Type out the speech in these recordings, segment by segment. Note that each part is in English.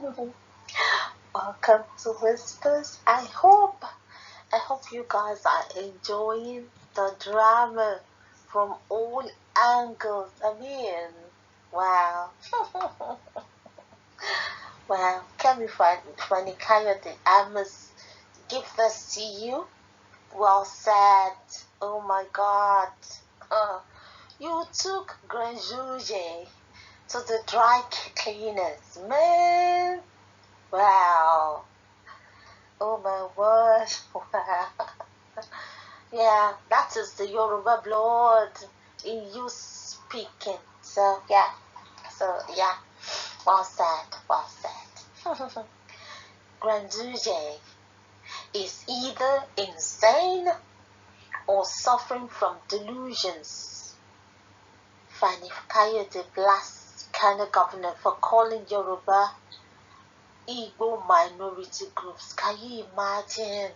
Welcome to Whispers. I hope you guys are enjoying the drama from all angles. I mean, wow. Wow, Fani-Kayode, I must give this to you. Well said. Oh my God. You took Ganduje to the dry cleaners, man. Wow. Oh my word. Wow. Yeah, that is the Yoruba blood in you speaking. So yeah. Well said. Well said. Ganduje is either insane or suffering from delusions. Fani-Kayode blasts Kano governor for calling Yoruba Igbo minority groups. Can you imagine?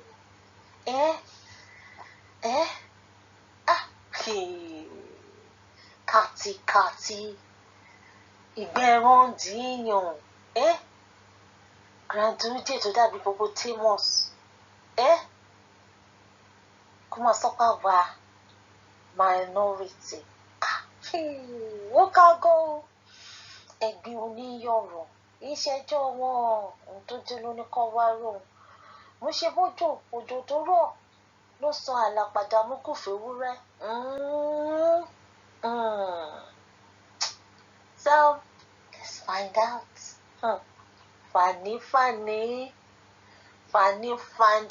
Kati, ìgbẹ́ràn dìíyàn, Ganduje tó dàbí hippopotamus, kó máa sọ pé àwa minority. Ó kágó ẹ̀gbin oníyọ̀rọ̀, ìṣẹ́jọ́ wọn, ohun tó jẹ́ ló ní kọ́ wá rò. Mo ṣe bójú òjò tó rọ̀ ló sọ àlàpàdà mú kò fẹ́wúrẹ́. So, let's find out. Fani found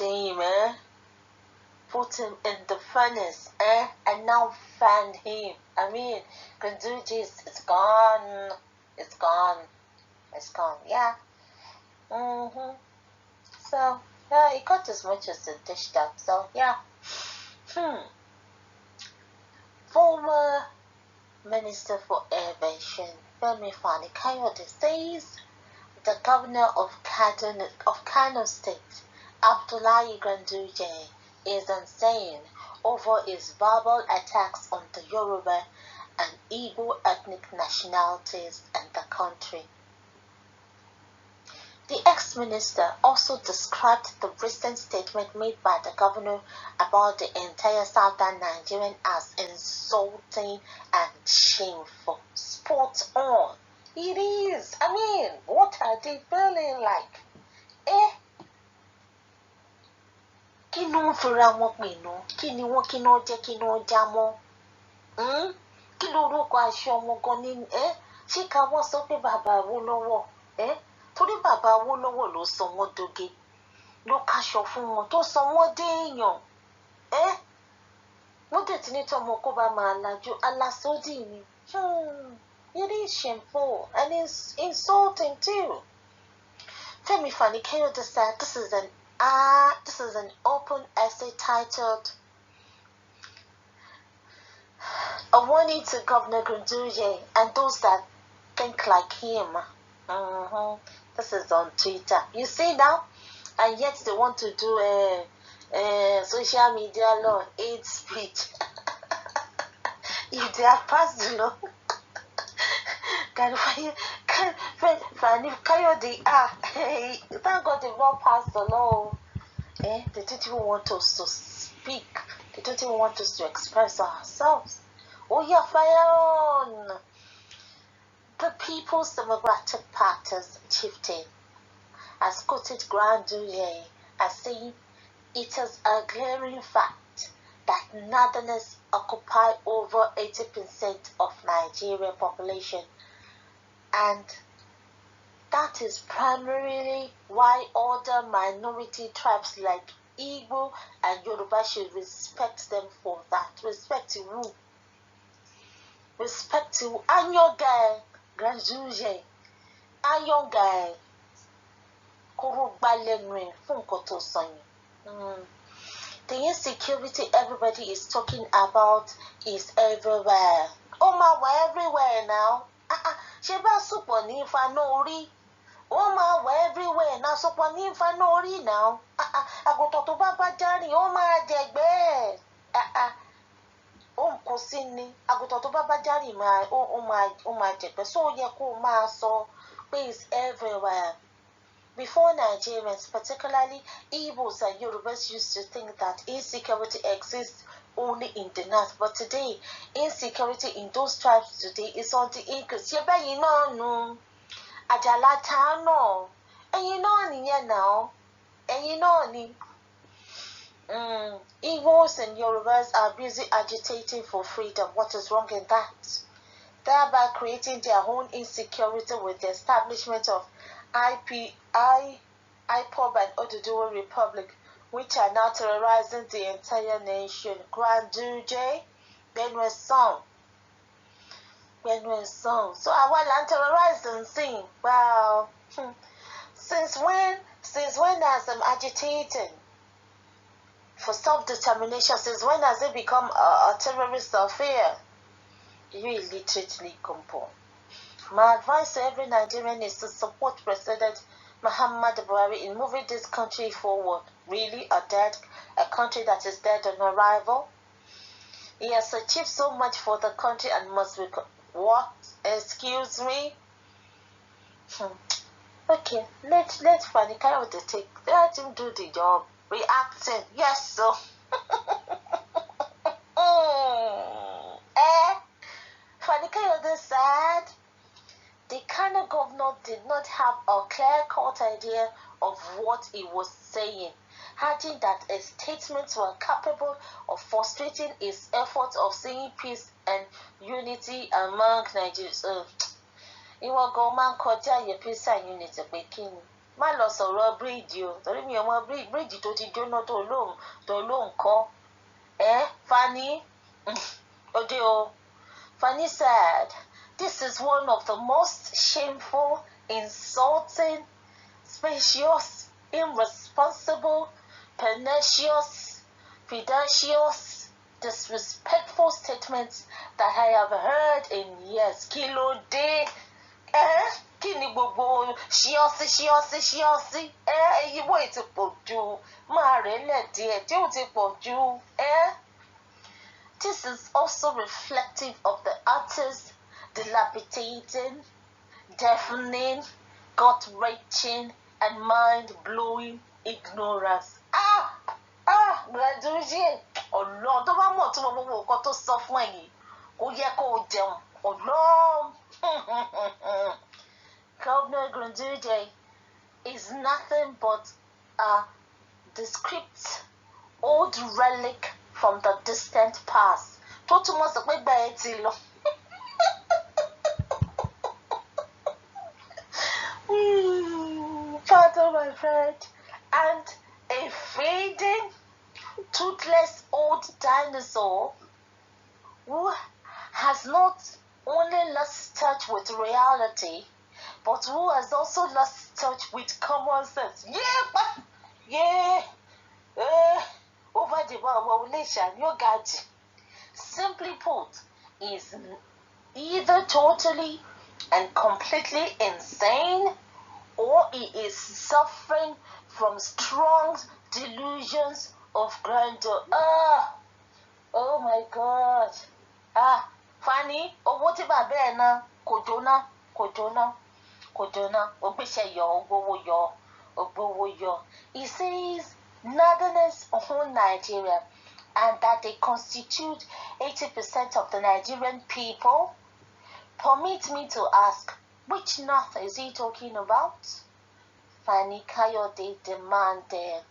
him, put him in the furnace, and now found him. I mean, Ganduje it's gone. It's gone. Yeah. So, yeah, he got as much as it dished up. So, yeah. Former Minister for Aviation, Fani-Kayode, says the governor of Kano State, Abdullahi Ganduje, is insane over his verbal attacks on the Yoruba and Igbo ethnic nationalities in the country. The ex-minister also described the recent statement made by the governor about the entire southern Nigerian as insulting and shameful. Spot on. It is. I mean, what are they feeling like? Kí ló ń fira wọn pè ná? Kí ni wọ́n kí náà jẹ́ kí náà já mọ́? Kí lorúkọ aṣọ wọn gan ni? Ṣé ká wọ́n sọ pé bàbá Awólọ́wọ̀? Torí bàbá Awólọ́wọ̀ ló sọ wọ́n doge, ló káṣọ fún wọn, tó sọ wọ́n dé èèyàn. Wọ́n dẹ̀ ti ní tọ́mọ kó bá máa lajú alásódì ni. It is shameful and it's insulting too. Fani-Kayode said this is an open essay titled "A Warning to Governor Ganduje and Those That Think Like Him." This is on Twitter. You see now, and yet they want to do a social media law, hate speech. If they have passed the law, Fani-Kayode, thank God they've not passed the law. They don't even want us to speak. They don't even want us to express ourselves. Oh yeah, fire on! The People's Democratic Party's chieftain has quoted Ganduje as saying it is a glaring fact that Northerners occupy over 80% of Nigerian population, and that is primarily why other minority tribes like Igbo and Yoruba should respect them for that. Respect to who? Respect to Anyo guy, Ganduje, Anyo guy, Korogbalenwe, Funkoto Sonyi. The insecurity everybody is talking about is everywhere. Oh my, we're everywhere now. Sheba super ni fanori. Oh my, we're everywhere now. Super ni fanori now. Agoto to baba jari. Oh my, jegbe. Kò sí ni. Agoto to baba jari ma. Oh my, jegbe. So ye ko ma so. But it's everywhere. Before, Nigerians, particularly Igbos and Yorubas, used to think that insecurity exists only in the north, but today, insecurity in those tribes today is on the increase. You know, Ajala Tano, and you know, now, and you know, Igbos and Yorubas are busy agitating for freedom. What is wrong in that? Thereby creating their own insecurity with the establishment of IPOB and Oduduwa Republic, which are now terrorizing the entire nation. Ganduje, Benue song. So I want to terrorize and sing. Wow. Since when has them agitating for self-determination? Since when has it become a terrorist affair? You illiterate compound. My advice to every Nigerian is to support President Muhammad Buhari in moving this country forward. Really, a country that is dead on arrival. He has achieved so much for the country and must be what? Excuse me. Okay, let Fani-Kayode take. Let him do the job. Reacting, yes, so. Fani-Kayode said the Kano governor did not have a clear-cut idea of what he was saying, adding that his statements were capable of frustrating his efforts of seeing peace and unity among Nigerians. Ìwọ gan máa ń kọjá àyè peace and unity pé kí ni? Má lọ sọ̀rọ̀ bíríìjì o, torí mi ò mọ bíríìjì tó ti jóná tó lóhùn kọ́. Fani? Ode o. Fani said, "This is one of the most shameful, insulting, specious, irresponsible, pernicious, predacious, disrespectful statements that I have heard in years." Kí ló dé? Kí ni gbogbo ṣíọ́sí? Èyí bó ti pọ̀ jù, máa rẹ̀ lẹ̀ díẹ̀ tí ó ti pọ̀ jù. This is also reflective of the artist's dilapidating, deafening, gut-wrenching, and mind-blowing ignorance. Ganduje, Ọlọ́run tó bá mọ̀ tó mọ gbogbo nǹkan tó sọ fún ẹ̀yin, kò yẹ kó o jẹun. Ọlọ́run. Governor Ganduje is nothing but a descript old relic from the distant past. Tó túmọ̀ sí pé gbà ẹ́ ti lọ. Pardon my friend. And a fading, toothless old dinosaur who has not only lost touch with reality, but who has also lost touch with common sense. Over the population, simply put, is either totally and completely insane, or he is suffering from strong delusions of grandeur. Oh my God. Fani, owó tí bàbá ẹ̀ ná kò jóná, ògbówó yọ. He says Northerners own Nigeria and that they constitute 80% of the Nigerian people. Permit me to ask, which North is he talking about? Fani-Kayode demanded.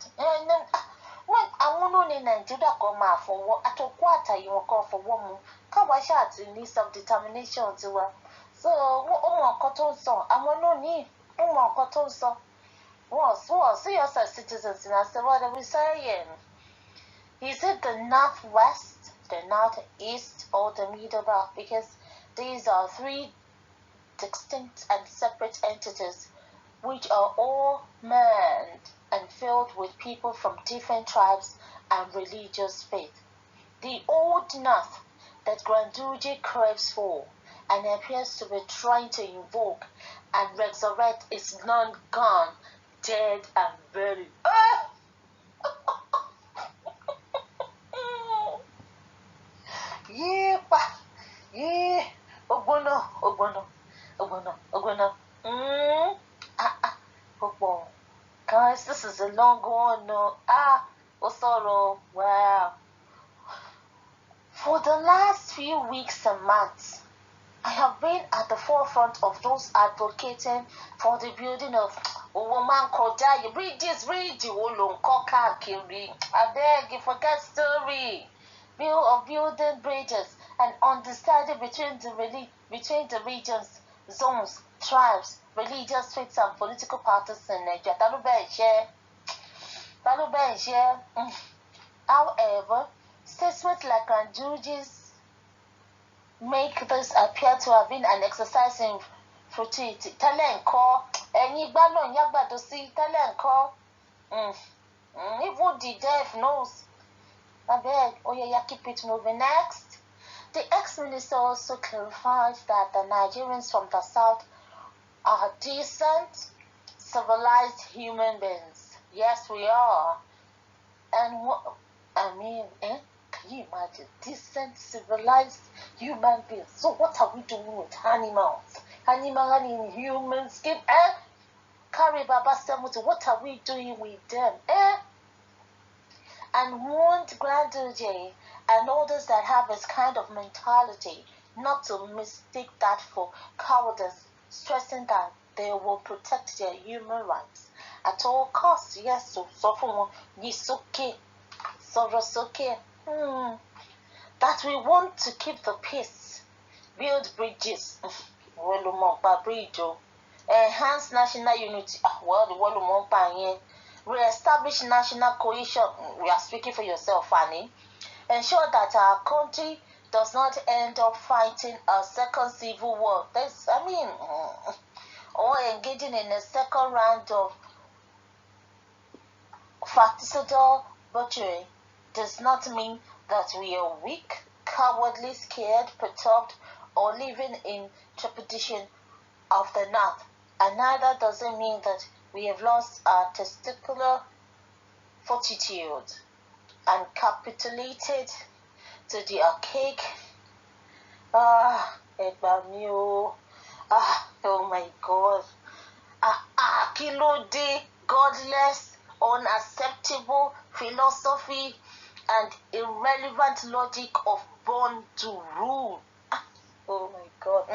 When àwọn náà ní Nàìjíríà kan máa fọwọ́ àtọkọ́ àtàyèwọ̀n kan fọwọ́ mu káwa ṣáà ti ní self-determination tiwa. So ó mọ nǹkan tó ń sọ, àwọn náà ní ó mọ nǹkan tó ń sọ. Wọ́n see us as citizens and I said, what are we saying? Is it the Northwest, the Northeast, or the Middle Belt? Because these are three distinct and separate entities which are all manned and filled with people from different tribes and religious faith. The old North that Ganduje craves for and appears to be trying to invoke and resurrect is long gone, dead and buried. Ogbono. Guys, this is a long one. No. Osoro, wow. For the last few weeks and months, I have been at the forefront of those advocating for the building of woman Koja. Bridges, bridge, Wolonkoka, Kiri. I beg you, forget story. Bill of building bridges and understanding between the regions, zones, tribes, religious faiths, and political parties in Nigeria. However, statements like Ganduje's make this appear to have been an exercise in futility. Talenko, Enibalo Yagbado see Talenko. Even the deaf knows. I beg, keep it moving. Next, the ex-minister also clarified that the Nigerians from the south are decent, civilized human beings. Yes, we are. And can you imagine? Decent, civilized human beings. So what are we doing with animals? Animal in human skin? Carry Baba Samuti, what are we doing with them? And warned Ganduje and others that have this kind of mentality not to mistake that for cowardice, stressing that they will protect their human rights at all costs. Yes, so for Yisoke, Sorosoke, that we want to keep the peace, build bridges, enhance national unity, re-establish national cohesion. We are speaking for yourself, Fanny. Ensure that our country does not end up fighting a second civil war. Or engaging in a second round of fratricidal butchery does not mean that we are weak, cowardly, scared, perturbed, or living in trepidation of the North. And neither does it mean that we have lost our testicular fortitude and capitulated to the archaic. Oh my God. Kilode, godless, unacceptable philosophy and irrelevant logic of born to rule. Oh my God.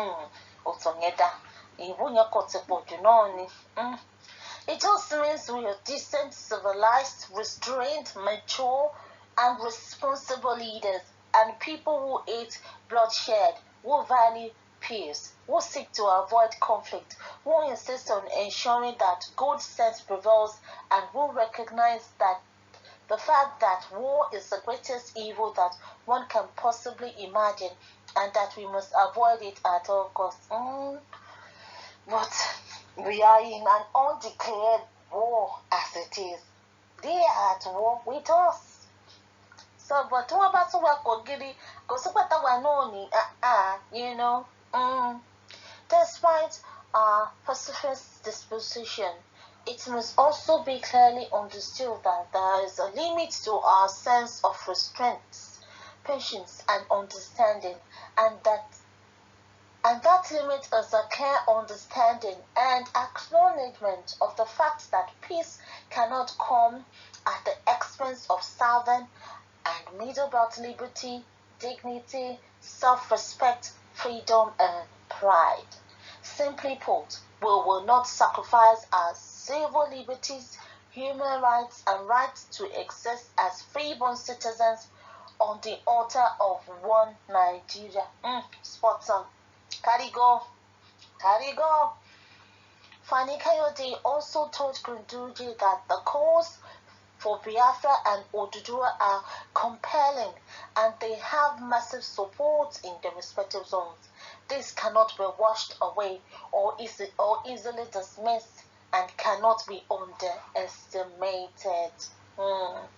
It also means we are decent, civilized, restrained, mature, and responsible leaders, and people who hate bloodshed, who value peace, who seek to avoid conflict, who insist on ensuring that good sense prevails, and who recognize that the fact that war is the greatest evil that one can possibly imagine, and that we must avoid it at all costs. But we are in an undeclared war as it is. They are at war with us. So, but what about Wakogiri? Despite our pacifist disposition, it must also be clearly understood that there is a limit to our sense of restraint, patience, and understanding, and that limit is a clear understanding and acknowledgement of the fact that peace cannot come at the expense of southern and middle belt liberty, dignity, self-respect, freedom, and pride. Simply put, we will not sacrifice our civil liberties, human rights, and rights to exist as freeborn citizens on the altar of one Nigeria. Spot on. Carry go. Fani-Kayode also told Ganduje that the calls for Biafra and Oduduwa are compelling and they have massive support in their respective zones. This cannot be washed away or easily dismissed and cannot be underestimated. The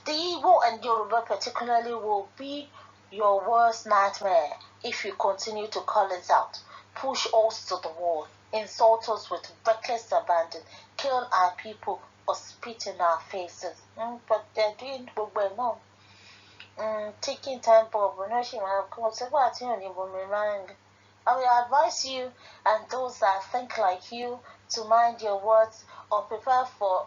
Igbo and Yoruba particularly will be your worst nightmare if you continue to call us out, push us to the wall, insult us with reckless abandon, kill our people, or spit in our faces. But they're doing well now. Taking time for rushing. I will advise you and those that think like you to mind your words or prepare for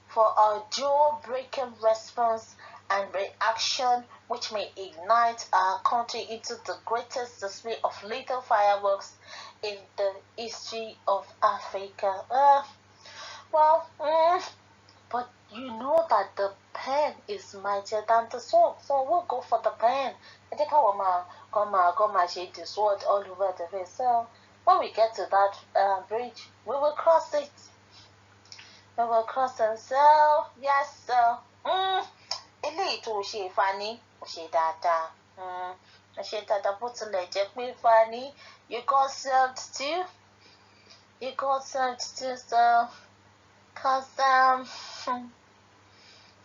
for a jaw-breaking response and reaction which may ignite our country into the greatest display of lethal fireworks in the history of Africa. But you know that the pen is mightier than the sword, so we'll go for the pen. I think I will go shade the sword all over the place. So when we get to that bridge, we will cross it. We will cross it. So yes, so eléyìí tó ṣe Fani, ó ṣe dáadáa. Ó ṣe dáadáa bó tilẹ̀ jẹ́ pé Fani, you got served too. You got served too, so cause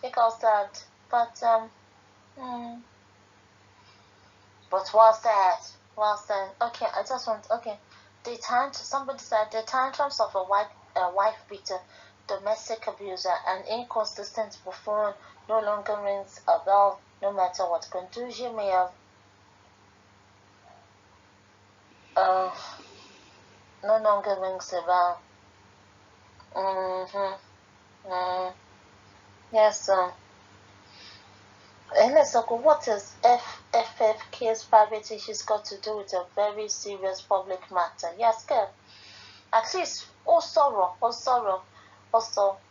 you got served, but well said, well said. Okay, I just want somebody said the tantrums of a wife beater, domestic abuser, and inconsistent buffoon no longer rings a bell, no matter what Ganduje may have no longer rings a bell. Yes, and let's talk. What is FFK's private issues got to do with a very serious public matter? Yes, girl. At least, also,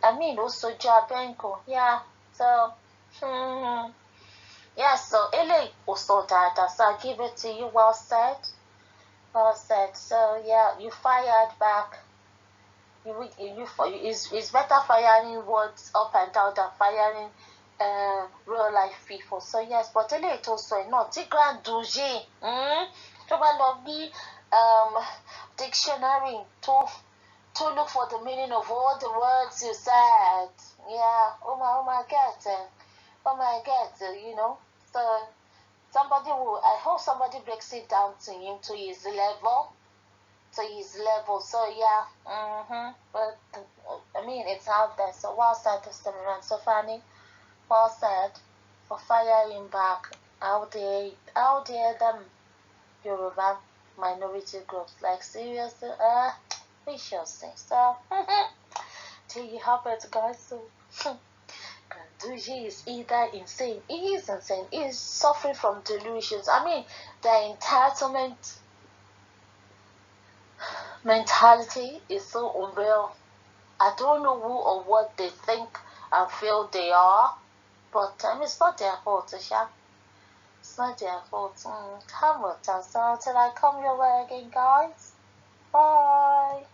I mean, also Jabenko. Yeah, so, yeah, so, Ele also that, so I give it to you. Well said. Well said. So, yeah, you fired back. It's better firing words up and down than firing real life people. So yes, but eléyìí tó sọ náà tí Ganduje tó bá lọ bí dictionary to look for the meaning of all the words you said. Yeah, oh my God, you know. So I hope somebody breaks it down to him to his level. So yeah, but I mean it's out there. So well said, Mr. Moran. So Fani, well said for firing back. How dare them Yoruba minority groups, like seriously, we shall say. So till you have it, guys. So Ganduje is either insane, he is insane, he is suffering from delusions. I mean the entitlement mentality is so unreal. I don't know who or what they think and feel they are, but it's not their fault, Isha. It's not their fault. Come with us until I come your way again, guys. Bye.